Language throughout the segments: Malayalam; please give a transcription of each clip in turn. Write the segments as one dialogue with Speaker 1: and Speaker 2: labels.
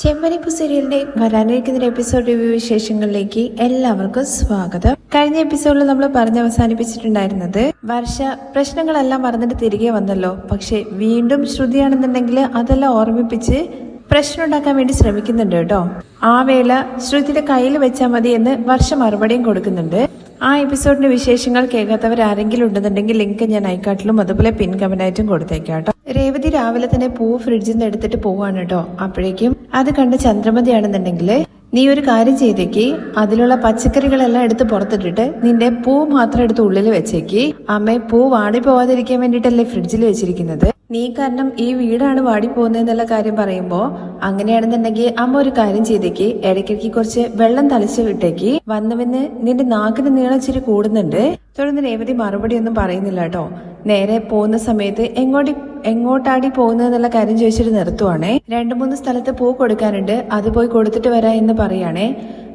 Speaker 1: ചെമ്പനിപ്പൂ സീരിയലിന്റെ വരാനിരിക്കുന്ന എപ്പിസോഡ് റിവ്യൂ വിശേഷങ്ങളിലേക്ക് എല്ലാവർക്കും സ്വാഗതം. കഴിഞ്ഞ എപ്പിസോഡിൽ നമ്മൾ അവസാനിപ്പിച്ചിട്ടുണ്ടായിരുന്നത് വർഷ പ്രശ്നങ്ങളെല്ലാം മറന്നിട്ട് തിരികെ വന്നല്ലോ. പക്ഷെ വീണ്ടും ശ്രുതിയാണെന്നുണ്ടെങ്കിൽ അതെല്ലാം ഓർമ്മിപ്പിച്ച് പ്രശ്നം ഉണ്ടാക്കാൻ വേണ്ടി ശ്രമിക്കുന്നുണ്ട് കേട്ടോ. ആ വേള ശ്രുതിയുടെ കയ്യിൽ വെച്ചാൽ മതി എന്ന് വർഷ മറുപടിയും കൊടുക്കുന്നുണ്ട്. ആ എപ്പിസോഡിന്റെ വിശേഷങ്ങൾ കേൾക്കാത്തവർ ആരെങ്കിലും ഉണ്ടെന്നുണ്ടെങ്കിൽ ലിങ്ക് ഞാൻ ഐക്കാട്ടിലും അതുപോലെ പിൻ കമന്റായിട്ടും കൊടുത്തേക്കാം കേട്ടോ. രേവതി രാവിലെ തന്നെ പൂ ഫ്രിഡ്ജിൽ നിന്ന് എടുത്തിട്ട് പോവാണ് കേട്ടോ. അപ്പോഴേക്കും അത് കണ്ട് ചന്ദ്രമതിയാണെന്നുണ്ടെങ്കിൽ നീ ഒരു കാര്യം ചെയ്തേക്ക്, അതിലുള്ള പച്ചക്കറികളെല്ലാം എടുത്ത് പുറത്തിട്ടിട്ട് നിന്റെ പൂ മാത്രം എടുത്ത് ഉള്ളിൽ വെച്ചേക്ക്. അമ്മ പൂ വാടി പോവാതിരിക്കാൻ വേണ്ടിയിട്ടല്ലേ ഫ്രിഡ്ജിൽ വെച്ചിരിക്കുന്നത്. നീ കാരണം ഈ വീടാണ് വാടി പോകുന്നതെന്നുള്ള കാര്യം പറയുമ്പോ അങ്ങനെയാണെന്നുണ്ടെങ്കിൽ അമ്മ ഒരു കാര്യം ചെയ്തേക്ക്, ഇടയ്ക്കിടയ്ക്ക് കുറച്ച് വെള്ളം തളിച്ചു വിട്ടേക്ക്. വന്നുവെന്ന് നിന്റെ നാക്കിന് നീളം ഇച്ചിരി കൂടുന്നുണ്ട്. തുടർന്ന് രേവതി മറുപടി ഒന്നും പറയുന്നില്ല കേട്ടോ. നേരെ പോകുന്ന സമയത്ത് എങ്ങോട്ടാടി പോകുന്നതെന്നുള്ള കാര്യം ചോദിച്ചിട്ട് നിർത്തുവാണേ. 2-3 സ്ഥലത്ത് പൂ കൊടുക്കാനുണ്ട്, അത് പോയി കൊടുത്തിട്ട് വരാ എന്ന് പറയാണേ.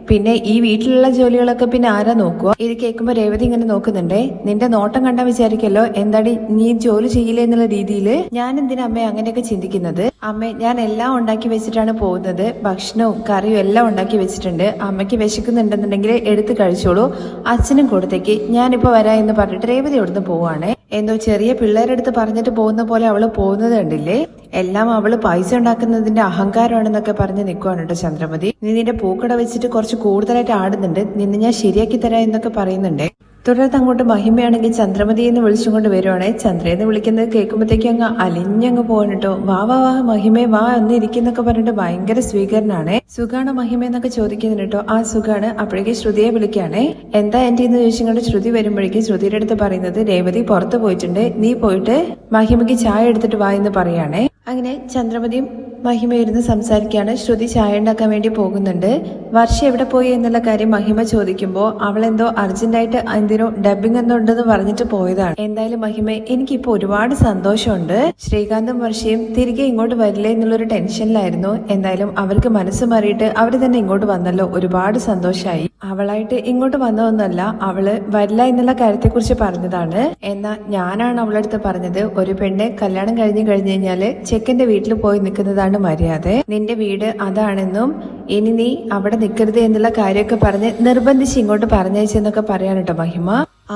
Speaker 1: പിന്നെ ഈ വീട്ടിലുള്ള ജോലികളൊക്കെ പിന്നെ ആരാ നോക്കുക? ഇത് കേൾക്കുമ്പോ രേവതി ഇങ്ങനെ നോക്കുന്നുണ്ടേ. നിന്റെ നോട്ടം കണ്ടാ വിചാരിക്കല്ലോ എന്താടി നീ ജോലി ചെയ്യില്ലേ എന്നുള്ള രീതിയിൽ. ഞാൻ എന്തിനാ അമ്മ അങ്ങനെയൊക്കെ ചിന്തിക്കുന്നത്? അമ്മ ഞാൻ എല്ലാം ഉണ്ടാക്കി വെച്ചിട്ടാണ് പോകുന്നത്. ഭക്ഷണവും കറിയും എല്ലാം ഉണ്ടാക്കി വെച്ചിട്ടുണ്ട്. അമ്മയ്ക്ക് വിശക്കുന്നുണ്ടെന്നുണ്ടെങ്കിൽ എടുത്ത് കഴിച്ചോളൂ, അച്ഛനും കൊടുത്തേക്ക്, ഞാനിപ്പോ വരാ എന്ന് പറഞ്ഞിട്ട് രേവതി അവിടുന്ന് പോവാണേ. എന്തോ ചെറിയ പിള്ളേരെടുത്ത് പറഞ്ഞിട്ട് പോകുന്ന പോലെ അവള് പോകുന്നത് കണ്ടില്ലേ. എല്ലാം അവള് പൈസ ഉണ്ടാക്കുന്നതിന്റെ അഹങ്കാരമാണെന്നൊക്കെ പറഞ്ഞ് നിൽക്കുവാണ് കേട്ടോ ചന്ദ്രമതി. നീ നിന്റെ പൂക്കട വെച്ചിട്ട് കുറച്ച് കൂടുതലായിട്ട് ആടുന്നുണ്ട്, നിന്നെ ഞാൻ ശരിയാക്കി തരാം എന്നൊക്കെ പറയുന്നുണ്ട്. തുടർന്ന് അങ്ങോട്ട് മഹിമയാണെങ്കിൽ ചന്ദ്രമതി എന്ന് വിളിച്ചുകൊണ്ട് വരുവാണേ. ചന്ദ്രയെന്ന് വിളിക്കുന്നത് കേൾക്കുമ്പോഴത്തേക്കും അങ്ങ് അലിഞ്ഞങ്ങ് പോകാൻ കേട്ടോ. വാ വാ വാ മഹിമേ വാ എന്ന് ഇരിക്കുന്നൊക്കെ പറഞ്ഞിട്ട് ഭയങ്കര സ്വീകരണാണേ. സുഖാണോ മഹിമ എന്നൊക്കെ ചോദിക്കുന്നുണ്ട് കേട്ടോ. ആ സുഖാണ്. അപ്പോഴേക്കും ശ്രുതിയെ വിളിക്കാണേ. എന്താ എന്റെ എന്ന് ചോദിച്ചുകൊണ്ട് ശ്രുതി വരുമ്പോഴേക്കും ശ്രുതിയുടെ അടുത്ത് പറയുന്നത് രേവതി പുറത്ത് പോയിട്ടുണ്ട്, നീ പോയിട്ട് മഹിമയ്ക്ക് ചായ എടുത്തിട്ട് വാ എന്ന് പറയാണേ. അങ്ങനെ ചന്ദ്രമതിയും മഹിമ ഇരുന്ന് സംസാരിക്കുകയാണ്. ശ്രുതി ചായ ഉണ്ടാക്കാൻ വേണ്ടി പോകുന്നുണ്ട്. വർഷ എവിടെ പോയി എന്നുള്ള കാര്യം മഹിമ ചോദിക്കുമ്പോൾ അവളെന്തോ അർജന്റായിട്ട് എന്തിനോ ഡബിങ് എന്തോ ഉണ്ടെന്ന് പറഞ്ഞിട്ട് പോയതാണ്. എന്തായാലും മഹിമ എനിക്കിപ്പോ ഒരുപാട് സന്തോഷമുണ്ട്. ശ്രീകാന്തും വർഷയും തിരികെ ഇങ്ങോട്ട് വരില്ലേ എന്നുള്ളൊരു ടെൻഷനിലായിരുന്നു. എന്തായാലും അവർക്ക് മനസ്സ് മാറിയിട്ട് അവര് തന്നെ ഇങ്ങോട്ട് വന്നല്ലോ, ഒരുപാട് സന്തോഷമായി. അവളായിട്ട് ഇങ്ങോട്ട് വന്നതൊന്നല്ല, അവള് വരില്ല എന്നുള്ള കാര്യത്തെ കുറിച്ച് പറഞ്ഞതാണ്. എന്നാൽ ഞാനാണ് അവളടുത്ത് പറഞ്ഞത് ഒരു പെണ്ണ് കല്യാണം കഴിഞ്ഞു കഴിഞ്ഞാല് ചെക്കന്റെ വീട്ടിൽ പോയി നിൽക്കുന്നതാണ് മര്യാദ. നിന്റെ വീട് അതാണെന്നും ഇനി നീ അവിടെ നിൽക്കരുത് എന്നുള്ള കാര്യമൊക്കെ പറഞ്ഞ് നിർബന്ധിച്ച് ഇങ്ങോട്ട് പറഞ്ഞയച്ചെന്നൊക്കെ പറയാൻ കേട്ടോ മഹിമ.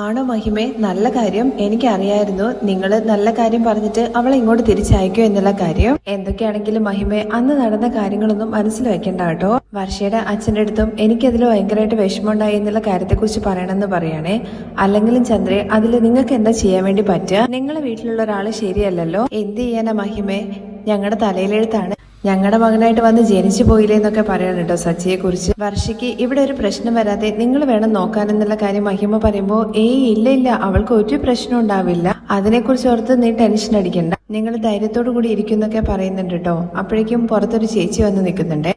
Speaker 1: ആണോ മഹിമേ? നല്ല കാര്യം. എനിക്കറിയായിരുന്നു നിങ്ങൾ നല്ല കാര്യം പറഞ്ഞിട്ട് അവളെ ഇങ്ങോട്ട് തിരിച്ചയക്കോ എന്നുള്ള കാര്യം. എന്തൊക്കെയാണെങ്കിലും മഹിമേ അന്ന് നടന്ന കാര്യങ്ങളൊന്നും മനസ്സിൽ വെക്കണ്ട കേട്ടോ. വർഷയുടെ അച്ഛന്റെ അടുത്തും എനിക്കതിൽ ഭയങ്കരമായിട്ട് വിഷമമുണ്ടായി എന്നുള്ള കാര്യത്തെ കുറിച്ച് പറയണമെന്ന് പറയാണേ. അല്ലെങ്കിലും ചന്ദ്രേ അതിൽ നിങ്ങൾക്ക് എന്താ ചെയ്യാൻ വേണ്ടി പറ്റുക? നിങ്ങളെ വീട്ടിലുള്ള ഒരാള് ശരിയല്ലല്ലോ. എന്ത് ചെയ്യാനാ മഹിമേ, ഞങ്ങളുടെ തലയിലെഴുത്താണ്. ഞങ്ങളുടെ മകനായിട്ട് വന്ന് ജനിച്ചു പോയില്ലേ എന്നൊക്കെ പറയാൻ കേട്ടോ സച്ചിയെ കുറിച്ച്. വർഷയ്ക്ക് ഇവിടെ ഒരു പ്രശ്നം വരാതെ നിങ്ങൾ വേണം നോക്കാനെന്നുള്ള കാര്യം മഹിമ പറയുമ്പോ ഇല്ല ഇല്ല, അവൾക്ക് ഒരു പ്രശ്നം ഉണ്ടാവില്ല, അതിനെക്കുറിച്ച് ഓർത്ത് നീ ടെൻഷൻ അടിക്കണ്ട, നിങ്ങൾ ധൈര്യത്തോടു കൂടി ഇരിക്കുന്നൊക്കെ പറയുന്നുണ്ട് കേട്ടോ. അപ്പോഴേക്കും പുറത്തൊരു ചേച്ചി വന്ന് നിൽക്കുന്നുണ്ട്.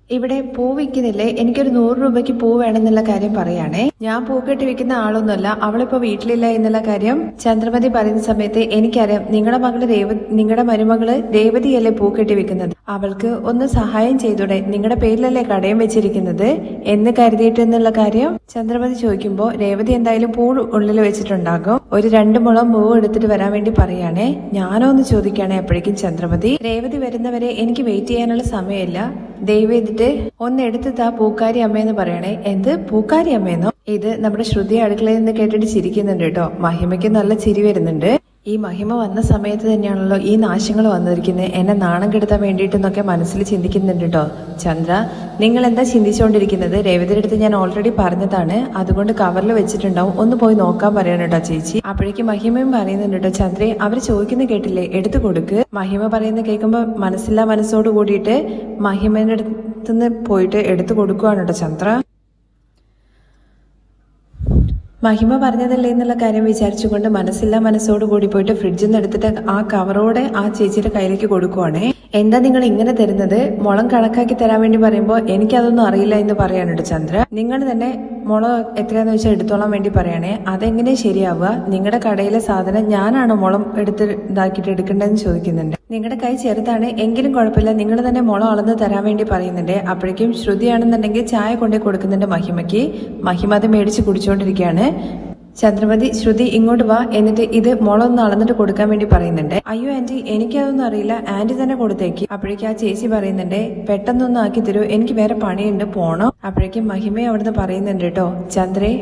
Speaker 1: ഇവിടെ പൂ വിൽക്കുന്നില്ലേ, എനിക്കൊരു 100 രൂപയ്ക്ക് പൂ വേണമെന്നുള്ള കാര്യം പറയാണേ. ഞാൻ പൂക്കെട്ടി വിൽക്കുന്ന ആളൊന്നുമല്ല, അവളിപ്പോ വീട്ടിലില്ല എന്നുള്ള കാര്യം ചന്ദ്രമതി പറയുന്ന സമയത്ത് എനിക്കറിയാം നിങ്ങളുടെ മരുമകള് രേവതിയല്ലേ പൂക്കെട്ടി വിൽക്കുന്നത്, അവൾക്ക് ഒന്ന് സഹായം ചെയ്തൂടെ, നിങ്ങളുടെ പേരിലല്ലേ കടയും വെച്ചിരിക്കുന്നത് എന്ന് കരുതിയിട്ട് എന്നുള്ള കാര്യം ചന്ദ്രമതി ചോദിക്കുമ്പോ രേവതി എന്തായാലും പൂ ഉള്ളിൽ വെച്ചിട്ടുണ്ടാകും. ഒരു 2 മുളം പൂവ് എടുത്തിട്ട് വരാൻ വേണ്ടി പറയാണേ. ഞാനോ ഒന്ന് ചോദിക്കുകയാണെ അപ്പോഴേക്കും ചന്ദ്രമതി രേവതി വരുന്നവരെ എനിക്ക് വെയിറ്റ് ചെയ്യാനുള്ള സമയമില്ല, ദയവേദിട്ട് ഒന്ന് എടുത്ത് പൂക്കാരി അമ്മയെന്ന് പറയണേ. എന്ത് പൂക്കാരി അമ്മയെന്നോ? ഇത് നമ്മുടെ ശ്രുതി അടുക്കളയിൽ നിന്ന് കേട്ടിട്ട് ചിരിക്കുന്നുണ്ട് കേട്ടോ. മഹിമയ്ക്ക് നല്ല ചിരി വരുന്നുണ്ട്. ഈ മഹിമ വന്ന സമയത്ത് തന്നെയാണല്ലോ ഈ നാശങ്ങൾ വന്നിരിക്കുന്നത്, എന്നെ നാണം കെടുത്താൻ വേണ്ടിയിട്ടെന്നൊക്കെ മനസ്സിൽ ചിന്തിക്കുന്നുണ്ട് കേട്ടോ. ചന്ദ്ര നിങ്ങൾ എന്താ ചിന്തിച്ചുകൊണ്ടിരിക്കുന്നത്? രേവതിയുടെ അടുത്ത് ഞാൻ ഓൾറെഡി പറഞ്ഞതാണ്, അതുകൊണ്ട് കവറിൽ വെച്ചിട്ടുണ്ടാവും, ഒന്ന് പോയി നോക്കാൻ പറയണം കേട്ടോ ചേച്ചി. അപ്പോഴേക്കും മഹിമയും പറയുന്നുണ്ട് കേട്ടോ. ചന്ദ്രേ അവർ ചോദിക്കുന്നത് കേട്ടില്ലേ, എടുത്തു കൊടുക്ക്. മഹിമ പറയുന്നത് കേൾക്കുമ്പോ മനസ്സില്ലാ മനസ്സോട് കൂടിയിട്ട് മഹിമയുടെ അടുത്തുനിന്ന് പോയിട്ട് എടുത്തു കൊടുക്കുവാണ് കേട്ടോ ചന്ദ്ര. മഹിമ പറഞ്ഞതല്ലേ എന്നുള്ള കാര്യം വിചാരിച്ചുകൊണ്ട് മനസ്സില്ലാ മനസ്സോട് കൂടി പോയിട്ട് ഫ്രിഡ്ജിൽ നിന്ന് എടുത്തിട്ട് ആ കവറോടെ ആ ചേച്ചിയുടെ കയ്യിലേക്ക് കൊടുക്കുവാണേ. എന്താ നിങ്ങൾ ഇങ്ങനെ തരുന്നത്? മുളം കണക്കാക്കി തരാൻ വേണ്ടി പറയുമ്പോൾ എനിക്കതൊന്നും അറിയില്ല എന്ന് പറയാനുണ്ട് ചന്ദ്ര. നിങ്ങൾ തന്നെ മുളം എത്രയാന്ന് വെച്ചാൽ എടുത്തോളാൻ വേണ്ടി പറയണേ. അതെങ്ങനെ ശരിയാവുക? നിങ്ങളുടെ കടയിലെ സാധനം ഞാനാണോ മുളം ഇതാക്കിയിട്ട് എടുക്കേണ്ടതെന്ന് ചോദിക്കുന്നുണ്ട്. നിങ്ങളുടെ കൈ ചെറുതാണ് എങ്കിലും കുഴപ്പമില്ല, നിങ്ങൾ തന്നെ മുളം അളന്ന് തരാൻ വേണ്ടി പറയുന്നുണ്ട്. അപ്പോഴേക്കും ശ്രുതിയാണെന്നുണ്ടെങ്കിൽ ചായ കൊണ്ടേ കൊടുക്കുന്നുണ്ട് മഹിമയ്ക്ക്. മഹിമ അത് മേടിച്ച് കുടിച്ചോണ്ടിരിക്കുകയാണ്. ചന്ദ്രമതി ശ്രുതി ഇങ്ങോട്ട് വാ, എന്നിട്ട് ഇത് മുളൊന്ന് അളന്നിട്ട് കൊടുക്കാൻ വേണ്ടി പറയുന്നുണ്ട്. അയ്യോ ആന്റി, എനിക്കതൊന്നും അറിയില്ല, ആന്റി തന്നെ കൊടുത്തേക്ക്. അപ്പോഴേക്കും ആ ചേച്ചി പറയുന്നുണ്ട്, പെട്ടെന്നൊന്നും ആക്കി തരൂ, എനിക്ക് വേറെ പണിയുണ്ട്, പോണോ. അപ്പോഴേക്കും മഹിമ അവിടുന്ന് പറയുന്നുണ്ട് കേട്ടോ, ചന്ദ്രേ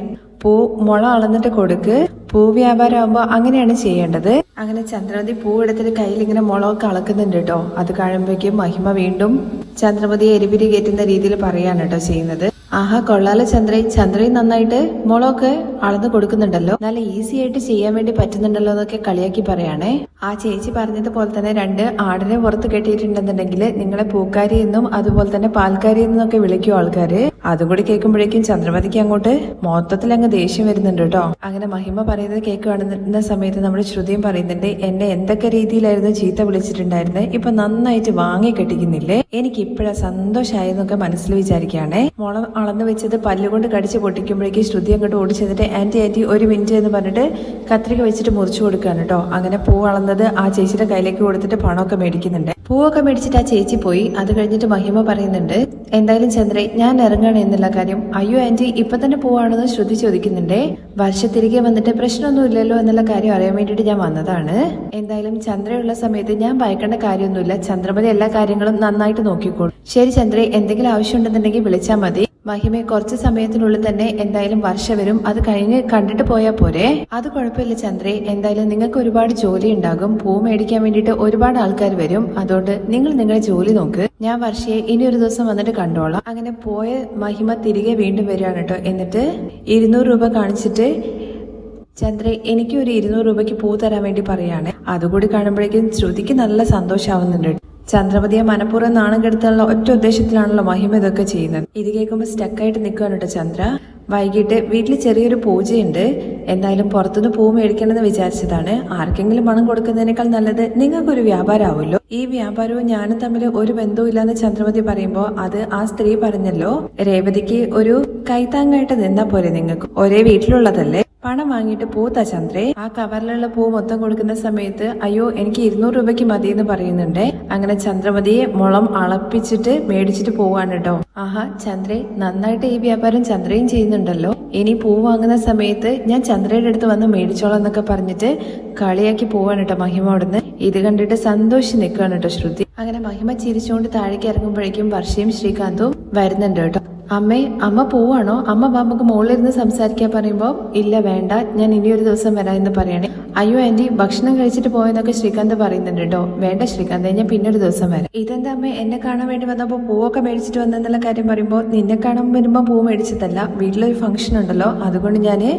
Speaker 1: പൂ മുള അളന്നിട്ട് കൊടുക്ക്, പൂ വ്യാപാരമാകുമ്പോ അങ്ങനെയാണ് ചെയ്യേണ്ടത്. അങ്ങനെ ചന്ദ്രമതി പൂ എടുത്തിട്ട് കയ്യിൽ ഇങ്ങനെ മുളകൊക്കെ അളക്കുന്നുണ്ട് കേട്ടോ. അത് കഴിയുമ്പോഴേക്കും മഹിമ വീണ്ടും ചന്ദ്രമതിയെ എരിപിരി കയറ്റുന്ന രീതിയിൽ പറയാണ് കേട്ടോ ചെയ്യുന്നത്. ആഹാ കൊള്ളാലോ ചന്ദ്രയും നന്നായിട്ട് മുളകൊക്കെ അളന്ന് കൊടുക്കുന്നുണ്ടല്ലോ, നല്ല ഈസി ആയിട്ട് ചെയ്യാൻ വേണ്ടി പറ്റുന്നുണ്ടല്ലോ എന്നൊക്കെ കളിയാക്കി പറയാണേ. ആ ചേച്ചി പറഞ്ഞതുപോലെ തന്നെ 2 ആടിനെ പുറത്ത് കെട്ടിയിട്ടുണ്ടെന്നുണ്ടെങ്കിൽ നിങ്ങളെ പൂക്കാരി എന്നും അതുപോലെ തന്നെ പാൽക്കാരി എന്നൊക്കെ വിളിക്കും ആൾക്കാര്. അതും കൂടി കേൾക്കുമ്പോഴേക്കും ചന്ദ്രമതിക്ക് അങ്ങോട്ട് മൊത്തത്തിൽ അങ്ങ് ദേഷ്യം വരുന്നുണ്ട് കേട്ടോ. അങ്ങനെ മഹിമ പറയുന്നത് കേൾക്കുകയാണെന്ന സമയത്ത് നമ്മുടെ ശ്രുതിയും പറയുന്നുണ്ട്, എന്നെ എന്തൊക്കെ രീതിയിലായിരുന്നു ചീത്ത വിളിച്ചിട്ടുണ്ടായിരുന്നത്, ഇപ്പൊ നന്നായിട്ട് വാങ്ങി കെട്ടിക്കുന്നില്ലേ, എനിക്ക് ഇപ്പഴാ സന്തോഷമായെന്നൊക്കെ മനസ്സിൽ വിചാരിക്കുകയാണേ. മുളം അളന്ന് വെച്ചത് പല്ലുകൊണ്ട് കടിച്ച് പൊട്ടിക്കുമ്പോഴേക്കും ശ്രുതി അങ്ങോട്ട് ഓടിച്ചെന്നിട്ട് ആന്റി 1 മിനിറ്റ് എന്ന് പറഞ്ഞിട്ട് കത്രിക വെച്ചിട്ട് മുറിച്ചു കൊടുക്കാണ് കേട്ടോ. അങ്ങനെ പൂ അളന്നത് ആ ചേച്ചിയുടെ കയ്യിലേക്ക് കൊടുത്തിട്ട് പണമൊക്കെ മേടിക്കുന്നുണ്ട്. പൂവൊക്കെ മേടിച്ചിട്ട് ആ ചേച്ചി പോയി. അത് കഴിഞ്ഞിട്ട് മഹിമ പറയുന്നുണ്ട്, എന്തായാലും ചന്ദ്രേ ഞാൻ ഇറങ്ങാണ് എന്നുള്ള കാര്യം. അയ്യോ ആന്റി ഇപ്പൊ തന്നെ പോവാണെന്ന് ശ്രുതി ചോദിക്കുന്നുണ്ടേ. വർഷ തിരികെ വന്നിട്ട് പ്രശ്നമൊന്നും ഇല്ലല്ലോ എന്നുള്ള കാര്യം അറിയാൻ വേണ്ടിയിട്ട് ഞാൻ വന്നതാണ്. എന്തായാലും ചന്ദ്രയുള്ള സമയത്ത് ഞാൻ ഭയക്കേണ്ട കാര്യമൊന്നുമില്ല, ചന്ദ്രമതി എല്ലാ കാര്യങ്ങളും നന്നായിട്ട് നോക്കിക്കോളും. ശരി ചന്ദ്രേ, എന്തെങ്കിലും ആവശ്യമുണ്ടെന്നുണ്ടെങ്കിൽ വിളിച്ചാൽ മതി. മഹിമയെ കുറച്ച് സമയത്തിനുള്ളിൽ തന്നെ എന്തായാലും വർഷ വരും, അത് കഴിഞ്ഞ് കണ്ടിട്ട് പോയാൽ പോരെ. അത് കുഴപ്പമില്ല ചന്ദ്രേ, എന്തായാലും നിങ്ങൾക്ക് ഒരുപാട് ജോലി ഉണ്ടാകും, പൂ മേടിക്കാൻ വേണ്ടിയിട്ട് ഒരുപാട് ആൾക്കാർ വരും, അതുകൊണ്ട് നിങ്ങൾ നിങ്ങളുടെ ജോലി നോക്ക്, ഞാൻ വർഷയെ ഇനി ഒരു ദിവസം വന്നിട്ട് കണ്ടോളാം. അങ്ങനെ പോയ മഹിമ തിരികെ വീണ്ടും വരികയാണ് കേട്ടോ. എന്നിട്ട് 200 രൂപ കാണിച്ചിട്ട് ചന്ദ്രേ എനിക്ക് ഒരു 200 രൂപയ്ക്ക് പൂ തരാൻ വേണ്ടി പറയാണ്. അതുകൂടി കാണുമ്പോഴേക്കും ശ്രുതിക്ക് നല്ല സന്തോഷമാവുന്നുണ്ട്. ചന്ദ്രമതിയെ മനഃപൂർവ്വം നാണം കെടുത്താനുള്ള ഒറ്റ ഉദ്ദേശത്തിലാണല്ലോ മഹിമ ഇതൊക്കെ ചെയ്യുന്നത്. ഇത് കേൾക്കുമ്പോൾ സ്റ്റക്കായിട്ട് നിൽക്കുകയാണ് കേട്ടോ ചന്ദ്ര. വൈകിട്ട് വീട്ടിൽ ചെറിയൊരു പൂജയുണ്ട്, എന്തായാലും പുറത്തുനിന്ന് പൂ മേടിക്കണമെന്ന് വിചാരിച്ചതാണ്. ആർക്കെങ്കിലും പണം കൊടുക്കുന്നതിനേക്കാൾ നല്ലത് നിങ്ങൾക്കൊരു വ്യാപാരമാവുമല്ലോ. ഈ വ്യാപാരവും ഞാനും തമ്മിൽ ഒരു ബന്ധവും ഇല്ലാന്ന് ചന്ദ്രമതി പറയുമ്പോ അത് ആ സ്ത്രീ പറഞ്ഞല്ലോ, രേവതിക്ക് ഒരു കൈത്താങ്ങായിട്ട് നിന്നാ പോരെ, നിങ്ങൾക്ക് ഒരേ വീട്ടിലുള്ളതല്ലേ. പണം വാങ്ങിയിട്ട് പൂത്താ ചന്ദ്രേ. ആ കവറിലുള്ള പൂ മൊത്തം കൊടുക്കുന്ന സമയത്ത് അയ്യോ എനിക്ക് 200 രൂപയ്ക്ക് മതി എന്ന് പറയുന്നുണ്ട്. അങ്ങനെ ചന്ദ്രമതിയെ മുളം അളപ്പിച്ചിട്ട് മേടിച്ചിട്ട് പോവാണ് കേട്ടോ. ആഹാ ചന്ദ്രേ, നന്നായിട്ട് ഈ വ്യാപാരം ചന്ദ്രയും ചെയ്യുന്നുണ്ടല്ലോ, ഇനി പൂ വാങ്ങുന്ന സമയത്ത് ഞാൻ ചന്ദ്രയുടെ അടുത്ത് വന്ന് മേടിച്ചോളാം എന്നൊക്കെ പറഞ്ഞിട്ട് കളിയാക്കി പോവാണ് കേട്ടോ മഹിമ അവിടുന്ന്. ഇത് കണ്ടിട്ട് സന്തോഷിച്ച് നിൽക്കുകയാണ് കേട്ടോ ശ്രുതി. അങ്ങനെ മഹിമ ചിരിച്ചുകൊണ്ട് താഴേക്ക് ഇറങ്ങുമ്പോഴേക്കും വർഷയും ശ്രീകാന്തും വരുന്നുണ്ട് കേട്ടോ. അമ്മ പോവാണോ, അമ്മ നമുക്ക് മുകളിലിരുന്ന് സംസാരിക്കാൻ പറയുമ്പോ ഇല്ല വേണ്ട, ഞാൻ ഇനിയൊരു ദിവസം വരാം എന്ന് പറയണേ. അയ്യോ ആന്റി ഭക്ഷണം കഴിച്ചിട്ട് പോയെന്നൊക്കെ ശ്രീകാന്ത് പറയുന്നുണ്ട് കേട്ടോ. വേണ്ട ശ്രീകാന്ത്, ഞാൻ പിന്നൊരു ദിവസം വരാം. ഇതെന്താ അമ്മ എന്നെ കാണാൻ വേണ്ടി വന്നപ്പോ പൂവൊക്കെ മേടിച്ചിട്ട് വന്നെന്നുള്ള കാര്യം പറയുമ്പോ, നിന്നെ കാണാൻ വരുമ്പോ പൂ മേടിച്ചതല്ല, വീട്ടിലൊരു ഫംഗ്ഷൻ ഉണ്ടല്ലോ, അതുകൊണ്ട് ഞാന്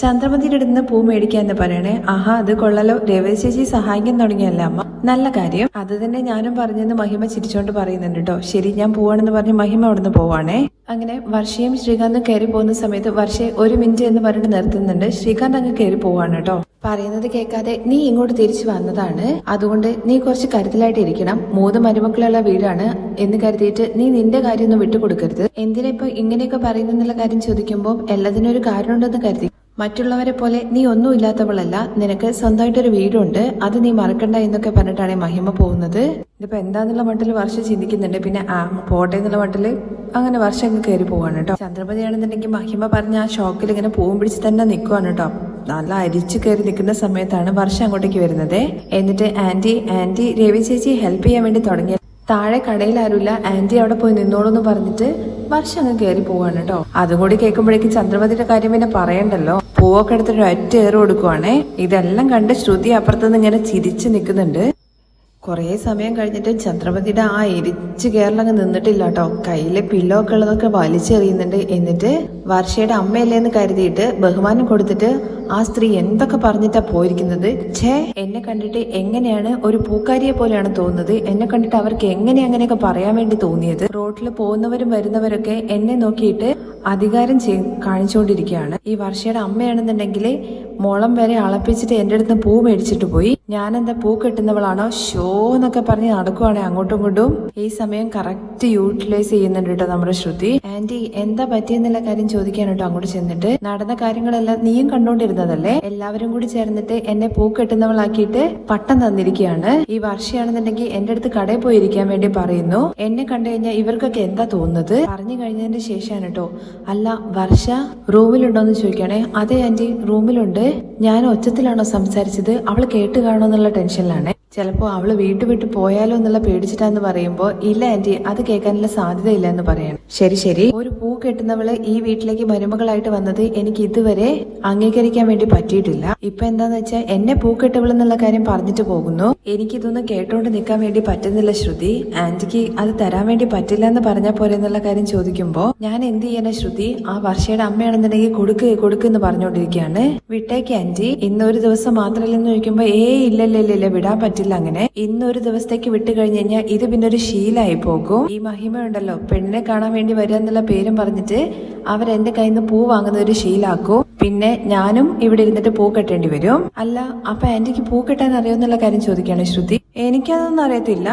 Speaker 1: ചന്ദ്രമതിയുടെ അടുത്ത് പൂ മേടിക്കാന്ന് പറയണേ. ആഹാ അത് കൊള്ളലോ, രേവതി ചേച്ചി സഹായിക്കാൻ തുടങ്ങിയല്ല അമ്മ, നല്ല കാര്യം. അത് തന്നെ ഞാനും പറഞ്ഞെന്ന് മഹിമ ചിരിച്ചോണ്ട് പറയുന്നുണ്ട് കേട്ടോ. ശരി ഞാൻ പോവാണെന്ന് പറഞ്ഞ് മഹിമ അവിടുന്ന് പോവാണേ. അങ്ങനെ വർഷയും ശ്രീകാന്തും കയറി പോകുന്ന സമയത്ത് വർഷയെ 1 മിനിറ്റ് എന്ന് പറഞ്ഞിട്ട് നിർത്തുന്നുണ്ട്. ശ്രീകാന്ത് അങ്ങ് കയറി പോവാണ് കേട്ടോ. പറയുന്നത് കേൾക്കാതെ നീ ഇങ്ങോട്ട് തിരിച്ചു വന്നതാണ്, അതുകൊണ്ട് നീ കുറച്ച് കരുതലായിട്ട് ഇരിക്കണം. 3 മരുമക്കളുള്ള വീടാണ് എന്ന് കരുതിയിട്ട് നീ നിന്റെ കാര്യമൊന്നും വിട്ടുകൊടുക്കരുത്. എന്തിനാ ഇപ്പൊ ഇങ്ങനെയൊക്കെ പറയുന്നുള്ള കാര്യം ചോദിക്കുമ്പോൾ എല്ലാത്തിനും ഒരു കാരണമുണ്ടെന്ന് കരുതി. മറ്റുള്ളവരെ പോലെ നീ ഒന്നും ഇല്ലാത്തവളല്ല, നിനക്ക് സ്വന്തമായിട്ടൊരു വീടുണ്ട്, അത് നീ മറക്കണ്ട എന്നൊക്കെ പറഞ്ഞിട്ടാണ് മഹിമ പോകുന്നത്. ഇതിപ്പോ എന്താന്നുള്ള മട്ടിൽ വർഷം ചിന്തിക്കുന്നുണ്ട്. പിന്നെ പോട്ടെ എന്നുള്ള മട്ടില് അങ്ങനെ വർഷം അങ്ങ് കയറി പോവാണ് കേട്ടോ. ചന്ദ്രപതിയാണെന്നുണ്ടെങ്കിൽ മഹിമ പറഞ്ഞ ആ ഷോക്കിൽ ഇങ്ങനെ പൂവും പിടിച്ച് തന്നെ നിൽക്കുവാണ് കേട്ടോ. നല്ല അരിച്ചു കയറി നിൽക്കുന്ന സമയത്താണ് വർഷം അങ്ങോട്ടേക്ക് വരുന്നത്. എന്നിട്ട് ആന്റി രവി ചേച്ചി ഹെൽപ്പ് ചെയ്യാൻ വേണ്ടി തുടങ്ങിയ താഴെ കടയിൽ ആരുമില്ല, ആന്റി അവിടെ പോയി നിന്നോളൂ എന്ന് പറഞ്ഞിട്ട് വർഷം അങ്ങ് കയറി പോവാണ് കേട്ടോ. അതും കൂടി കേൾക്കുമ്പോഴേക്കും ചന്ദ്രമതിയുടെ കാര്യം പിന്നെ പറയണ്ടല്ലോ, പൂവൊക്കെ എടുത്തിട്ട് ഒറ്റ ഏറ് കൊടുക്കുവാണേ. ഇതെല്ലാം കണ്ട് ശ്രുതി അപ്പുറത്തുനിന്ന് ഇങ്ങനെ ചിരിച്ചു നിൽക്കുന്നുണ്ട്. കുറേ സമയം കഴിഞ്ഞിട്ട് ചന്ദ്രമതിയുടെ ആ എരിച്ച് കേരളങ്ങ് നിന്നിട്ടില്ല കേട്ടോ. കയ്യിലെ പില്ലോ ഒക്കെ ഉള്ളതൊക്കെ വലിച്ചെറിയുന്നുണ്ട്. എന്നിട്ട് വർഷയുടെ അമ്മയല്ലേന്ന് കരുതിയിട്ട് ബഹുമാനം കൊടുത്തിട്ട് ആ സ്ത്രീ എന്തൊക്കെ പറഞ്ഞിട്ടാ പോയിരിക്കുന്നത്. എന്നെ കണ്ടിട്ട് എങ്ങനെയാണ് ഒരു പൂക്കാരിയെ പോലെയാണ് തോന്നുന്നത്, എന്നെ കണ്ടിട്ട് അവർക്ക് എങ്ങനെ അങ്ങനെയൊക്കെ പറയാൻ വേണ്ടി തോന്നിയത്. റോഡിൽ പോകുന്നവരും വരുന്നവരൊക്കെ എന്നെ നോക്കിയിട്ട് അധികാരം കാണിച്ചുകൊണ്ടിരിക്കുകയാണ്. ഈ വർഷയുടെ അമ്മയാണെന്നുണ്ടെങ്കിൽ മുളം വരെ അളപ്പിച്ചിട്ട് എന്റെ അടുത്ത് പൂ മേടിച്ചിട്ട് പോയി. ഞാൻ എന്താ പൂ കെട്ടുന്നവളാണോ ഷോ എന്നൊക്കെ പറഞ്ഞ് നടക്കുവാണെ അങ്ങോട്ടും ഇങ്ങോട്ടും. ഈ സമയം കറക്റ്റ് യൂട്ടിലൈസ് ചെയ്യുന്നുണ്ട് കേട്ടോ നമ്മുടെ ശ്രുതി. ആന്റി എന്താ പറ്റിയെന്നുള്ള കാര്യം ചോദിക്കാൻ കേട്ടോ അങ്ങോട്ട് ചെന്നിട്ട്, നടന്ന കാര്യങ്ങളെല്ലാം നീയും കണ്ടോണ്ടിരുന്നതല്ലേ, എല്ലാവരും കൂടി ചേർന്നിട്ട് എന്നെ പൂ കെട്ടുന്നവളാക്കിയിട്ട് പട്ടം തന്നിരിക്കുകയാണ്. ഈ വർഷയാണെന്നുണ്ടെങ്കിൽ എന്റെ അടുത്ത് കടയിൽ പോയിരിക്കാൻ വേണ്ടി പറയുന്നു. എന്നെ കണ്ടു കഴിഞ്ഞാൽ ഇവർക്കൊക്കെ എന്താ തോന്നുന്നത്? പറഞ്ഞു കഴിഞ്ഞതിന് ശേഷമാണ് കേട്ടോ, അല്ല വർഷ റൂമിലുണ്ടോന്ന് ചോദിക്കണേ. അതെ ആന്റി റൂമിലുണ്ട്. ഞാൻ ഒച്ചത്തിലാണോ സംസാരിച്ചത്, അവൾ കേട്ട് കാണോ എന്നുള്ള ടെൻഷനിലാണ്. ചിലപ്പോ അവള് വിട്ട് പോയാലോ എന്നുള്ള പേടിച്ചിട്ടാന്ന് പറയുമ്പോ ഇല്ല ആന്റി അത് കേൾക്കാനുള്ള സാധ്യതയില്ല എന്ന് പറയണം. ശരി ശരി, ഒരു പൂ കെട്ടുന്നവള് ഈ വീട്ടിലേക്ക് മരുമകളായിട്ട് വന്നത് എനിക്ക് ഇതുവരെ അംഗീകരിക്കാൻ വേണ്ടി പറ്റിയിട്ടില്ല. ഇപ്പൊ എന്താന്ന് വെച്ചാൽ എന്നെ പൂ കെട്ടവളെന്നുള്ള കാര്യം പറഞ്ഞിട്ട് പോകുന്നു. എനിക്കിതൊന്നും കേട്ടോണ്ട് നിൽക്കാൻ വേണ്ടി പറ്റുന്നില്ല ശ്രുതി. ആന്റിക്ക് അത് തരാൻ വേണ്ടി പറ്റില്ല എന്ന് പറഞ്ഞാൽ പോരെ എന്നുള്ള കാര്യം ചോദിക്കുമ്പോ ഞാൻ എന്ത് ചെയ്യാനാ ശ്രുതി, ആ വർഷയുടെ അമ്മയാണെന്നുണ്ടെങ്കിൽ കൊടുക്ക് പറഞ്ഞോണ്ടിരിക്കുകയാണ്. വിട്ടേക്ക് ആന്റി, ഇന്നൊരു ദിവസം മാത്രമല്ലെന്ന് ചോദിക്കുമ്പോ ഇല്ല വിടാൻ പറ്റില്ല. അങ്ങനെ ഇന്നൊരു ദിവസത്തേക്ക് വിട്ടു കഴിഞ്ഞു കഴിഞ്ഞാൽ ഇത് പിന്നെ ഒരു ശീലമായി പോകും. ഈ മഹിമ ഉണ്ടല്ലോ, പെണ്ണിനെ കാണാൻ വേണ്ടി വരിക എന്നുള്ള പേരും പറഞ്ഞിട്ട് അവരെന്റെ കയ്യിൽ നിന്ന് പൂ വാങ്ങുന്ന ഒരു ശീലാക്കും. പിന്നെ ഞാനും ഇവിടെ ഇരുന്നിട്ട് പൂ കെട്ടേണ്ടി വരും. അല്ല അപ്പൊ ആന്റിക്ക് പൂ കെട്ടാൻ അറിയാമെന്നുള്ള കാര്യം ചോദിക്കുകയാണ് ശ്രുതി. എനിക്കതൊന്നും അറിയത്തില്ല.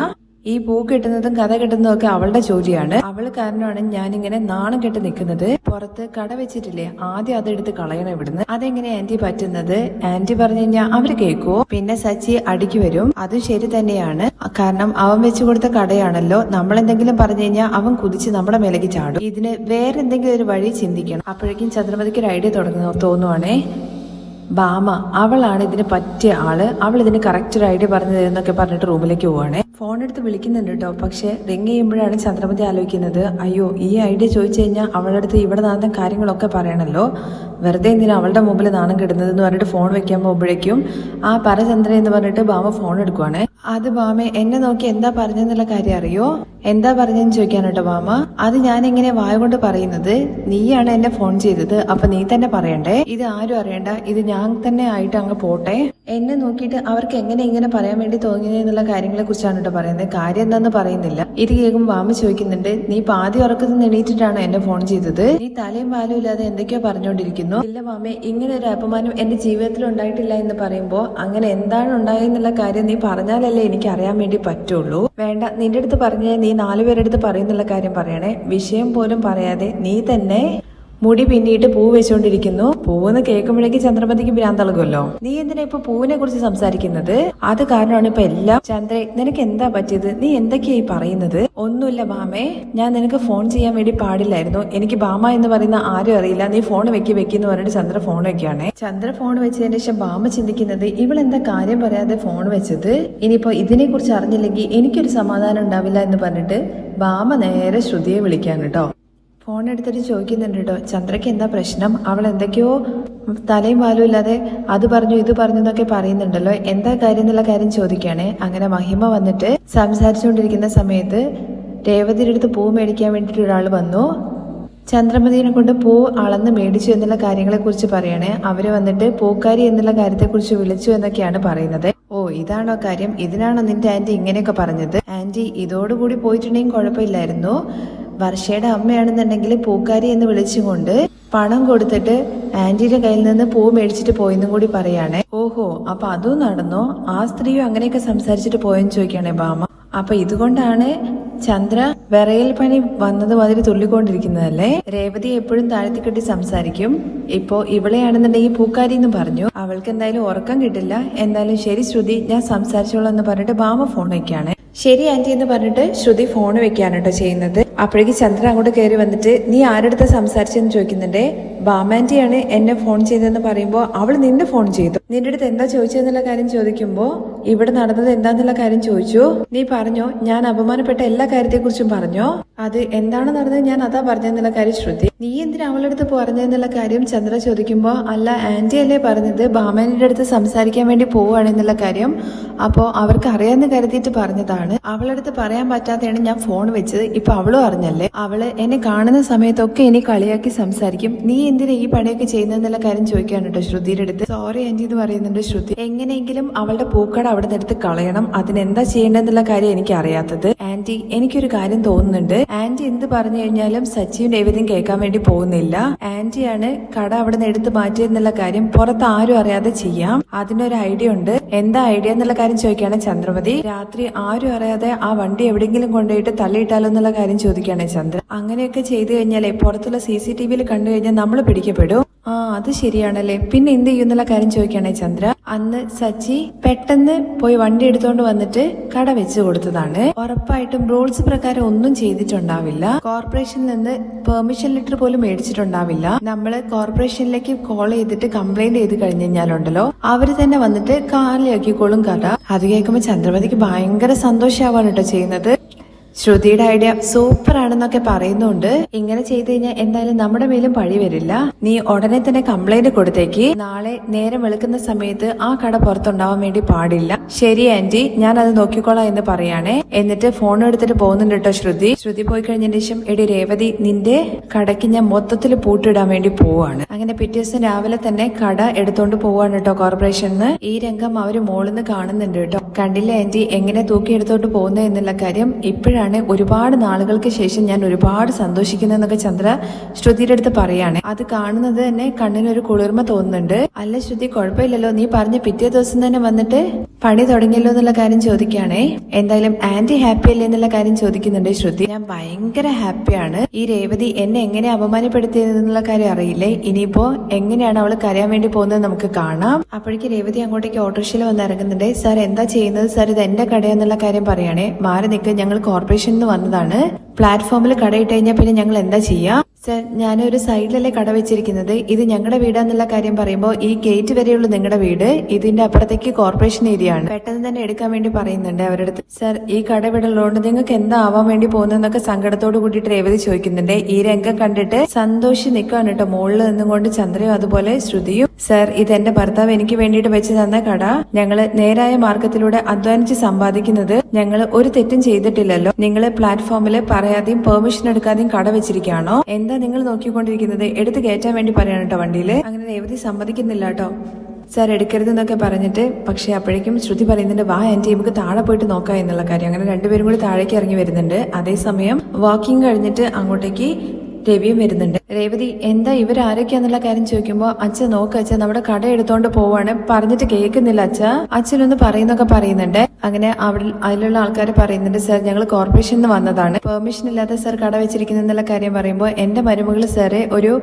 Speaker 1: ഈ പൂ കെട്ടുന്നതും കഥ കെട്ടുന്നതും ഒക്കെ അവളുടെ ജോലിയാണ്. അവള് കാരണമാണ് ഞാനിങ്ങനെ നാണം കെട്ട് നിൽക്കുന്നത്. പുറത്ത് കട വെച്ചിട്ടില്ലേ, ആദ്യം അതെടുത്ത് കളയണം ഇവിടുന്ന്. അതെങ്ങനെ ആന്റി പറ്റുന്നത്? ആന്റി പറഞ്ഞു കഴിഞ്ഞാൽ അവര് കേൾക്കുവോ? പിന്നെ സച്ചി അടിക്ക് വരും. അതും ശരി തന്നെയാണ്, കാരണം അവൻ വെച്ചു കൊടുത്ത കടയാണല്ലോ. നമ്മൾ എന്തെങ്കിലും പറഞ്ഞു കഴിഞ്ഞാൽ അവൻ കുതിച്ച് നമ്മുടെ മേലേക്ക് ചാടും. ഇതിന് വേറെ എന്തെങ്കിലും ഒരു വഴി ചിന്തിക്കണം. അപ്പോഴേക്കും ചന്ദ്രമതിക്ക് ഒരു ഐഡിയ തോന്നുവാണേ. ബാമ അവളാണ് ഇതിന് പറ്റിയ ആള്, അവൾ ഇതിന് കറക്റ്റ് ഒരു ഐഡിയ പറഞ്ഞു തരുന്നൊക്കെ പറഞ്ഞിട്ട് റൂമിലേക്ക് പോവാണേ. ഫോൺ എടുത്ത് വിളിക്കുന്നുണ്ട് കേട്ടോ. പക്ഷെ റിങ് ചെയ്യുമ്പോഴാണ് ചന്ദ്രമതി ആലോചിക്കുന്നത്, അയ്യോ ഈ ഐഡിയ ചോദിച്ചു കഴിഞ്ഞാൽ അവളുടെ അടുത്ത് ഇവിടെ നടന്ന കാര്യങ്ങളൊക്കെ പറയണല്ലോ, വെറുതെ എന്തിനാ അവളുടെ മുമ്പിൽ നാണം കിടുന്നത് എന്ന് പറഞ്ഞിട്ട് ഫോൺ വെക്കാൻ പോകുമ്പോഴേക്കും ആ ചന്ദ്ര എന്ന് പറഞ്ഞിട്ട് ബാമ ഫോൺ എടുക്കുവാണ്. അത് ബാമ എന്നെ നോക്കി എന്താ പറഞ്ഞെന്നുള്ള കാര്യം അറിയോ? എന്താ പറഞ്ഞെന്ന് ചോദിക്കാനോട്ടോ ബാമ. അത് ഞാൻ ഇങ്ങനെ വായ കൊണ്ട് പറയുന്നത്, നീയാണ് എന്നെ ഫോൺ ചെയ്തത്, അപ്പൊ നീ തന്നെ പറയണ്ടേ. ഇത് ആരും അറിയണ്ട, ഇത് ഞാൻ തന്നെ ആയിട്ട് അങ്ങ് പോട്ടെ. എന്നെ നോക്കിയിട്ട് അവർക്ക് എങ്ങനെ ഇങ്ങനെ പറയാൻ വേണ്ടി തോന്നിയെന്നുള്ള കാര്യങ്ങളെ കുറിച്ചാണ് കേട്ടോ പറയുന്നത്. കാര്യം എന്താന്ന് പറയുന്നില്ല. ഇത് കേൾക്കുമ്പോൾ ബാമ ചോദിക്കുന്നുണ്ട്, നീ പാതി ഉറക്കത്തിൽ എണീറ്റിട്ടാണ് എന്നെ ഫോൺ ചെയ്തത്? നീ തലയും പാലും ഇല്ലാതെ എന്തൊക്കെയോ പറഞ്ഞോണ്ടിരിക്കുന്നു. ഇല്ല മാമേ, ഇങ്ങനെ ഒരു അപമാനം എന്റെ ജീവിതത്തിൽ ഉണ്ടായിട്ടില്ല എന്ന് പറയുമ്പോ അങ്ങനെ എന്താണ് ഉണ്ടായെന്നുള്ള കാര്യം നീ പറഞ്ഞാലല്ലേ എനിക്ക് അറിയാൻ വേണ്ടി പറ്റുള്ളൂ. വേണ്ട, നിന്റെ അടുത്ത് പറഞ്ഞാൽ നീ 4 പേരുടെ അടുത്ത് പറയുന്നുള്ള കാര്യം പറയണേ. വിഷയം പോലും പറയാതെ നീ തന്നെ മുടി പിന്നിട്ട് പൂ വെച്ചോണ്ടിരിക്കുന്നു. പൂവെന്ന് കേൾക്കുമ്പോഴേക്ക് ചന്ദ്രമതിക്ക് ഭ്രാന്തളകുമല്ലോ. നീ എന്തിനാ ഇപ്പൊ പൂവിനെ കുറിച്ച് സംസാരിക്കുന്നത്? അത് കാരണമാണ് ഇപ്പൊ എല്ലാം. ചന്ദ്ര നിനക്ക് എന്താ പറ്റിയത്? നീ എന്തൊക്കെയാ ഈ പറയുന്നത്? ഒന്നുമില്ല ബാമേ, ഞാൻ നിനക്ക് ഫോൺ ചെയ്യാൻ വേണ്ടി പാടില്ലായിരുന്നു. എനിക്ക് ബാമ എന്ന് പറയുന്ന ആരും അറിയില്ല. നീ ഫോൺ വെക്കെന്ന് പറഞ്ഞിട്ട് ചന്ദ്ര ഫോൺ വെക്കുകയാണേ. ചന്ദ്ര ഫോൺ വെച്ചതിന് ശേഷം ബാമ ചിന്തിക്കുന്നത്, ഇവളെന്താ കാര്യം പറയാതെ ഫോൺ വെച്ചത്? ഇനിയിപ്പോ ഇതിനെ കുറിച്ച് അറിഞ്ഞില്ലെങ്കിൽ എനിക്കൊരു സമാധാനം ഉണ്ടാവില്ല എന്ന് പറഞ്ഞിട്ട് ബാമ നേരെ ശ്രുതിയെ വിളിക്കാൻ കേട്ടോ. ഫോൺ എടുത്തിട്ട് ചോദിക്കുന്നുണ്ട് കേട്ടോ, ചന്ദ്രയ്ക്ക് എന്താ പ്രശ്നം? അവൾ എന്തൊക്കെയോ തലയും വാലും ഇല്ലാതെ അത് പറഞ്ഞു ഇത് പറഞ്ഞു എന്നൊക്കെ പറയുന്നുണ്ടല്ലോ, എന്താ കാര്യം എന്നുള്ള കാര്യം ചോദിക്കുകയാണെ. അങ്ങനെ മഹിമ വന്നിട്ട് സംസാരിച്ചുകൊണ്ടിരിക്കുന്ന സമയത്ത് രേവതിയുടെ അടുത്ത് പൂ മേടിക്കാൻ വേണ്ടിയിട്ട് ഒരാൾ വന്നു. ചന്ദ്രമതിനെ കൊണ്ട് പൂ അളന്ന് മേടിച്ചു എന്നുള്ള കാര്യങ്ങളെ കുറിച്ച് പറയണേ. അവര് വന്നിട്ട് പൂക്കാരി എന്നുള്ള കാര്യത്തെ കുറിച്ച് വിളിച്ചു എന്നൊക്കെയാണ് പറയുന്നത്. ഓ ഇതാണോ കാര്യം? ഇതിനാണോ നിന്റെ ആന്റി ഇങ്ങനെയൊക്കെ പറഞ്ഞത്? ആന്റി ഇതോടുകൂടി പോയിട്ടുണ്ടെങ്കിൽ കുഴപ്പമില്ലായിരുന്നു. വർഷയുടെ അമ്മയാണെന്നുണ്ടെങ്കിൽ പൂക്കാരി എന്ന് വിളിച്ചുകൊണ്ട് പണം കൊടുത്തിട്ട് ആന്റിയുടെ കയ്യിൽ നിന്ന് പൂ മേടിച്ചിട്ട് പോയെന്നും കൂടി പറയാണേ. ഓഹോ, അപ്പൊ അതും നടന്നോ? ആ സ്ത്രീയും അങ്ങനെയൊക്കെ സംസാരിച്ചിട്ട് പോയെന്ന് ചോദിക്കുകയാണെ ബാമ. അപ്പൊ ഇതുകൊണ്ടാണ് ചന്ദ്ര വിറയൽ പനി വന്നത് മാതിരി തുള്ളിക്കൊണ്ടിരിക്കുന്നതല്ലേ? രേവതി എപ്പോഴും താഴ്ത്തിക്കെട്ടി സംസാരിക്കും. ഇപ്പോ ഇവളെയാണെന്നുണ്ടെങ്കിൽ പൂക്കാരി എന്ന് പറഞ്ഞു. അവൾക്ക് എന്തായാലും ഉറക്കം കിട്ടില്ല. എന്തായാലും ശരി ശ്രുതി, ഞാൻ സംസാരിച്ചോളാം എന്ന് പറഞ്ഞിട്ട് ബാമ ഫോൺ വെക്കാണ്. ശരി ആന്റി എന്ന് പറഞ്ഞിട്ട് ശ്രുതി ഫോൺ വെക്കാണ് കേട്ടോ ചെയ്യുന്നത്. അപ്പോഴേക്ക് ചന്ദ്രൻ അങ്ങോട്ട് കയറി വന്നിട്ട് നീ ആരെടുത്ത് സംസാരിച്ചെന്ന് ചോദിക്കുന്നുണ്ട്. ബാമാന്റിയാണ് എന്നെ ഫോൺ ചെയ്തതെന്ന് പറയുമ്പോ അവൾ നിന്നെ ഫോൺ ചെയ്തു. നിന്റെ അടുത്ത് എന്താ ചോദിച്ചതെന്നുള്ള കാര്യം ചോദിക്കുമ്പോ ഇവിടെ നടന്നത് എന്താന്നുള്ള കാര്യം ചോദിച്ചു. നീ പറഞ്ഞോ? ഞാൻ അപമാനപ്പെട്ട എല്ലാ കാര്യത്തെ കുറിച്ചും പറഞ്ഞോ? അത് എന്താണ് നടന്നത് ഞാൻ അതാ പറഞ്ഞെന്നുള്ള കാര്യം ശ്രുതി. നീ എന്തിനാ അവളുടെ അടുത്ത് പറഞ്ഞെന്നുള്ള കാര്യം ചന്ദ്ര ചോദിക്കുമ്പോ അല്ല ആന്റി അല്ലേ പറഞ്ഞത് ബാമാന്റിയുടെ അടുത്ത് സംസാരിക്കാൻ വേണ്ടി പോവുകയാണെന്നുള്ള കാര്യം. അപ്പോ അവർക്ക് അറിയാമെന്ന് കരുതിയിട്ട് പറഞ്ഞതാണ്. അവളടുത്ത് പറയാൻ പറ്റാതെയാണ് ഞാൻ ഫോൺ വെച്ചത്. ഇപ്പൊ അവളും അറിഞ്ഞല്ലേ? അവള് എന്നെ കാണുന്ന സമയത്തൊക്കെ എന്നെ കളിയാക്കി സംസാരിക്കും. നീ എന്തിനാ ഈ പണിയൊക്കെ ചെയ്യുന്നതെന്നുള്ള കാര്യം ചോദിക്കാണ് കേട്ടോ ശ്രുതിയുടെ അടുത്ത്. സോറി ആന്റി എന്ന് പറയുന്നുണ്ട് ശ്രുതി. എങ്ങനെയെങ്കിലും അവളുടെ പൂക്കട അവിടെ നിന്ന് എടുത്ത് കളയണം. അതിനെന്താ ചെയ്യേണ്ടതെന്നുള്ള കാര്യം എനിക്ക് അറിയാത്തത്. ആന്റി എനിക്കൊരു കാര്യം തോന്നുന്നുണ്ട്. ആന്റി എന്ത് പറഞ്ഞു കഴിഞ്ഞാലും സച്ചിയും രേവതിയും കേൾക്കാൻ വേണ്ടി പോകുന്നില്ല. ആന്റിയാണ് കട അവിടെ നിന്ന് എടുത്ത് മാറ്റിയെന്നുള്ള കാര്യം പുറത്ത് ആരും അറിയാതെ ചെയ്യാം, അതിനൊരു ഐഡിയ ഉണ്ട്. എന്താ ഐഡിയ എന്നുള്ള കാര്യം ചോദിക്കുകയാണ് ചന്ദ്രമതി. രാത്രി ആരും അറിയാതെ ആ വണ്ടി എവിടെയെങ്കിലും കൊണ്ടുപോയിട്ട് തള്ളിയിട്ടാലോ എന്നുള്ള കാര്യം ചോദിക്കുകയാണ് ചന്ദ്ര. അങ്ങനെയൊക്കെ ചെയ്തു കഴിഞ്ഞാലേ പുറത്തുള്ള CCTVയിൽ കണ്ടു കഴിഞ്ഞാൽ നമ്മൾ പിടിക്കപ്പെടും. അത് ശരിയാണല്ലേ, പിന്നെ എന്ത് ചെയ്യുന്നുള്ള കാര്യം ചോദിക്കുകയാണെ ചന്ദ്ര. അന്ന് സച്ചി പെട്ടെന്ന് പോയി വണ്ടി എടുത്തോണ്ട് വന്നിട്ട് കട വെച്ച് കൊടുത്തതാണ്. ഉറപ്പായിട്ടും റൂൾസ് പ്രകാരം ഒന്നും ചെയ്തിട്ടുണ്ടാവില്ല. കോർപ്പറേഷനിൽ നിന്ന് പെർമിഷൻ ലെറ്റർ പോലും മേടിച്ചിട്ടുണ്ടാവില്ല. നമ്മള് കോർപ്പറേഷനിലേക്ക് കോൾ ചെയ്തിട്ട് കംപ്ലൈന്റ് ചെയ്ത് കഴിഞ്ഞു കഴിഞ്ഞാലുണ്ടല്ലോ, അവര് തന്നെ വന്നിട്ട് കാലിയാക്കിക്കോളും കട. അത് കേൾക്കുമ്പോൾ ചന്ദ്രമതിക്ക് ഭയങ്കര സന്തോഷമാവാണ് കേട്ടോ ചെയ്യുന്നത്. ശ്രുതിയുടെ ഐഡിയ സൂപ്പർ ആണെന്നൊക്കെ പറയുന്നുണ്ട്. ഇങ്ങനെ ചെയ്തു കഴിഞ്ഞാൽ എന്തായാലും നമ്മുടെ മേലും പഴി വരില്ല. നീ ഉടനെ തന്നെ കംപ്ലൈന്റ് കൊടുത്തേക്ക്. നാളെ നേരം വെളുക്കുന്ന സമയത്ത് ആ കട പുറത്തുണ്ടാവാൻ വേണ്ടി പാടില്ല. ശരി ആന്റി, ഞാൻ അത് നോക്കിക്കോളാം എന്ന് പറയാണേ. എന്നിട്ട് ഫോൺ എടുത്തിട്ട് പോകുന്നുണ്ട് കേട്ടോ ശ്രുതി പോയി കഴിഞ്ഞതിന് ശേഷം, എടി രേവതി, നിന്റെ കടയ്ക്ക് ഞാൻ മൊത്തത്തിൽ പൂട്ടിടാൻ വേണ്ടി പോവാണ്. അങ്ങനെ പിറ്റേ ദിവസം രാവിലെ തന്നെ കട എടുത്തോണ്ട് പോവാണ് കേട്ടോ കോർപ്പറേഷനിന്ന്. ഈ രംഗം അവര് മോളിന്ന് കാണുന്നുണ്ട് കേട്ടോ. കണ്ടില്ല ആന്റി എങ്ങനെ തൂക്കി എടുത്തോണ്ട് പോകുന്നത് എന്നുള്ള കാര്യം. ഇപ്പോഴാണ് ഒരുപാട് നാളുകൾക്ക് ശേഷം ഞാൻ ഒരുപാട് സന്തോഷിക്കുന്നതെന്നൊക്കെ ചന്ദ്ര ശ്രുതിയുടെ അടുത്ത് പറയാണ്. അത് കാണുന്നത് തന്നെ കണ്ണിനൊരു കുളിർമ തോന്നുന്നുണ്ട്. അല്ല ശ്രുതി, കുഴപ്പമില്ലല്ലോ, നീ പറഞ്ഞ പിറ്റേ ദിവസം തന്നെ വന്നിട്ട് പണി തുടങ്ങിയല്ലോ എന്നുള്ള കാര്യം ചോദിക്കുകയാണേ. എന്തായാലും ആന്റി ഹാപ്പി അല്ലേ എന്നുള്ള കാര്യം ചോദിക്കുന്നുണ്ട് ശ്രുതി. ഞാൻ ഭയങ്കര ഹാപ്പിയാണ്. ഈ രേവതി എന്നെ എങ്ങനെ അപമാനപ്പെടുത്തിയതെന്നുള്ള കാര്യം അറിയില്ലേ. ഇനിയിപ്പോ എങ്ങനെയാണ് അവള് കരയാൻ വേണ്ടി പോകുന്നത് നമുക്ക് കാണാം. അപ്പോഴേക്ക് രേവതി അങ്ങോട്ടേക്ക് ഓട്ടോറിക്ഷയിൽ വന്ന് ഇറങ്ങുന്നുണ്ട്. സാർ എന്താ ചെയ്യുന്നത് സാർ, ഇത് എന്റെ കടയെന്നുള്ള കാര്യം പറയുകയാണേ. മാറി നിൽക്ക്, ഞങ്ങൾ കോർപ്പറേഷനിൽ നിന്ന് വന്നതാണ്. പ്ലാറ്റ്ഫോമിൽ കടയിട്ട് കഴിഞ്ഞാൽ പിന്നെ ഞങ്ങൾ എന്താ ചെയ്യാ? സർ, ഞാനൊരു സൈഡിലല്ലേ കട വെച്ചിരിക്കുന്നത്, ഇത് ഞങ്ങളുടെ വീടാന്നുള്ള കാര്യം പറയുമ്പോൾ ഈ ഗേറ്റ് വരെയുള്ള നിങ്ങളുടെ വീട്, ഇതിന്റെ അപ്പുറത്തേക്ക് കോർപ്പറേഷൻ ഏരിയ ആണ്. പെട്ടെന്ന് തന്നെ എടുക്കാൻ വേണ്ടി പറയുന്നുണ്ട് അവരുടെ അടുത്ത്. സർ, ഈ കട ഇവിടെ ഉള്ളതുകൊണ്ട് നിങ്ങൾക്ക് എന്താ ആവാൻ വേണ്ടി പോകുന്നതെന്നൊക്കെ സങ്കടത്തോട് കൂടിയിട്ട് രേവതി ചോദിക്കുന്നുണ്ട്. ഈ രംഗം കണ്ടിട്ട് സന്തോഷി നിൽക്കുകയാണ് കേട്ടോ മുകളിൽ നിന്നുകൊണ്ട് ചന്ദ്രയും അതുപോലെ ശ്രുതിയും. സർ, ഇതെന്റെ ഭർത്താവ് എനിക്ക് വേണ്ടിയിട്ട് വെച്ച് തന്ന കട. ഞങ്ങള് നേരായ മാർഗത്തിലൂടെ അധ്വാനിച്ച് സമ്പാദിക്കുന്നത്. ഞങ്ങള് ഒരു തെറ്റും ചെയ്തിട്ടില്ലല്ലോ. നിങ്ങള് പ്ലാറ്റ്ഫോമില് പറയാതെയും പെർമിഷൻ എടുക്കാതെയും കട വെച്ചിരിക്കുകയാണോ? എന്താ നിങ്ങൾ നോക്കിക്കൊണ്ടിരിക്കുന്നത്? എടുത്ത് കയറ്റാൻ വേണ്ടി പറയാണ് കേട്ടോ വണ്ടിയില്. അങ്ങനെ രേവതി സമ്മതിക്കുന്നില്ല കേട്ടോ. സാർ, എടുക്കരുതെന്നൊക്കെ പറഞ്ഞിട്ട്. പക്ഷെ അപ്പോഴേക്കും ശ്രുതി പറയുന്നുണ്ട്, വാ ആന്റി നമുക്ക് താഴെ പോയിട്ട് നോക്കാം എന്നുള്ള കാര്യം. അങ്ങനെ രണ്ടുപേരും കൂടി താഴേക്ക് ഇറങ്ങി വരുന്നുണ്ട്. അതേസമയം വാക്കിംഗ് കഴിഞ്ഞിട്ട് അങ്ങോട്ടേക്ക് രവിയും വരുന്നുണ്ട്. രേവതി, എന്താ ഇവരാരൊക്കെയാന്നുള്ള കാര്യം ചോദിക്കുമ്പോ, അച്ഛൻ നോക്ക് അച്ഛൻ, നമ്മുടെ കട എടുത്തോണ്ട് പോവാണ്, പറഞ്ഞിട്ട് കേൾക്കുന്നില്ല അച്ഛനൊന്ന് പറയുന്നൊക്കെ പറയുന്നുണ്ട്. അങ്ങനെ അതിലുള്ള ആൾക്കാർ പറയുന്നുണ്ട്, സാർ ഞങ്ങൾ കോർപ്പറേഷനിൽ നിന്ന് വന്നതാണ്, പെർമിഷൻ ഇല്ലാതെ സാർ കട വെച്ചിരിക്കുന്നുള്ള കാര്യം പറയുമ്പോൾ, എന്റെ മരുമകള് സാറെ ഒരു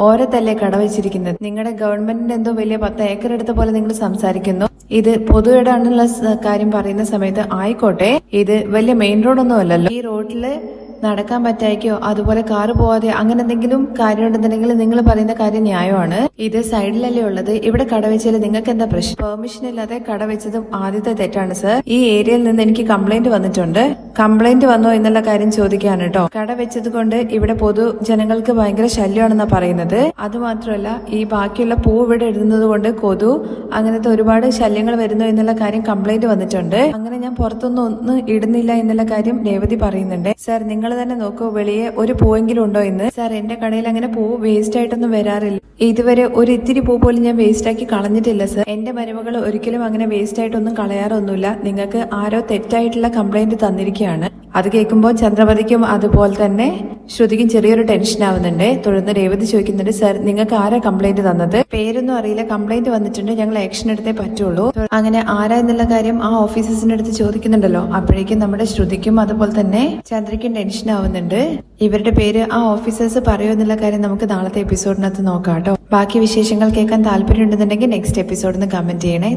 Speaker 1: ഓരത്തല്ലേ കട വെച്ചിരിക്കുന്നത്, നിങ്ങളുടെ ഗവൺമെന്റിന്റെ എന്തോ വലിയ 10 ഏക്കർ എടുത്ത പോലെ നിങ്ങൾ സംസാരിക്കുന്നു. ഇത് പൊതു ഇടാണെന്നുള്ള കാര്യം പറയുന്ന സമയത്ത്, ആയിക്കോട്ടെ, ഇത് വലിയ മെയിൻ റോഡൊന്നും അല്ലല്ലോ, ഈ റോഡില് നടക്കാൻ പറ്റായിക്കോ അതുപോലെ കാറ് പോവാതെ അങ്ങനെ എന്തെങ്കിലും കാര്യം ഉണ്ടെന്നുണ്ടെങ്കിൽ നിങ്ങൾ പറയുന്ന കാര്യം ന്യായമാണ്. ഇത് സൈഡിലല്ലേ ഉള്ളത്, ഇവിടെ കട വെച്ചാൽ നിങ്ങൾക്ക് എന്താ പ്രശ്നം? പെർമിഷൻ ഇല്ലാതെ കട വെച്ചതും ആദ്യത്തെ തെറ്റാണ് സർ. ഈ ഏരിയയിൽ നിന്ന് എനിക്ക് കംപ്ലൈന്റ് വന്നിട്ടുണ്ട്. കംപ്ലൈന്റ് വന്നോ എന്നുള്ള കാര്യം ചോദിക്കാണ് കേട്ടോ. കട വെച്ചത് കൊണ്ട് ഇവിടെ പൊതു ജനങ്ങൾക്ക് ഭയങ്കര ശല്യമാണെന്നാ പറയുന്നത്. അതുമാത്രമല്ല, ഈ ബാക്കിയുള്ള പൂ ഇവിടെ ഇടുന്നത് കൊണ്ട് കൊതു അങ്ങനത്തെ ഒരുപാട് ശല്യങ്ങൾ വരുന്നു എന്നുള്ള കാര്യം കംപ്ലൈന്റ് വന്നിട്ടുണ്ട്. അങ്ങനെ ഞാൻ പുറത്തൊന്നും ഇടുന്നില്ല എന്നുള്ള കാര്യം രേവതി പറയുന്നുണ്ട്. സർ, നിങ്ങൾ തന്നെ നോക്കൂ, വെളിയെ ഒരു പൂവെങ്കിലും ഉണ്ടോ എന്ന്. സാർ, എന്റെ കടയിൽ അങ്ങനെ പൂ വേസ്റ്റ് ആയിട്ടൊന്നും വരാറില്ല. ഇതുവരെ ഒരു ഇത്തിരി പൂ പോലും ഞാൻ വേസ്റ്റ് ആക്കി കളഞ്ഞിട്ടില്ല സർ. എന്റെ മരുമകൾ ഒരിക്കലും അങ്ങനെ വേസ്റ്റ് ആയിട്ടൊന്നും കളയാറൊന്നുമില്ല. നിങ്ങൾക്ക് ആരോ തെറ്റായിട്ടുള്ള കംപ്ലൈന്റ് തന്നിരിക്കുകയാണ്. അത് കേൾക്കുമ്പോൾ ചന്ദ്രമതിക്കും അതുപോലെ തന്നെ ശ്രുതിക്കും ചെറിയൊരു ടെൻഷൻ ആവുന്നുണ്ട്. തുടർന്ന് രേവതി ചോദിക്കുന്നുണ്ട്, സർ നിങ്ങൾക്ക് ആരാ കംപ്ലൈന്റ് തന്നത്? പേരൊന്നും അറിയില്ല, കംപ്ലൈന്റ് വന്നിട്ടുണ്ട്, ഞങ്ങൾ ആക്ഷൻ എടുത്തേ പറ്റുള്ളൂ. അങ്ങനെ ആരാ എന്നുള്ള കാര്യം ആ ഓഫീസേഴ്സിന്റെ അടുത്ത് ചോദിക്കുന്നുണ്ടല്ലോ. അപ്പോഴേക്കും നമ്മുടെ ശ്രുതിക്കും അതുപോലെ തന്നെ ചന്ദ്രയ്ക്കും ടെൻഷൻ ആവുന്നുണ്ട്. ഇവരുടെ പേര് ആ ഓഫീസേഴ്സ് പറയൂ എന്നുള്ള കാര്യം നമുക്ക് നാളത്തെ എപ്പിസോഡിനകത്ത് നോക്കാം കേട്ടോ. ബാക്കി വിശേഷങ്ങൾ കേൾക്കാൻ താല്പര്യം ഉണ്ടെന്നുണ്ടെങ്കിൽ നെക്സ്റ്റ് എപ്പിസോഡിന് കമന്റ് ചെയ്യണേ.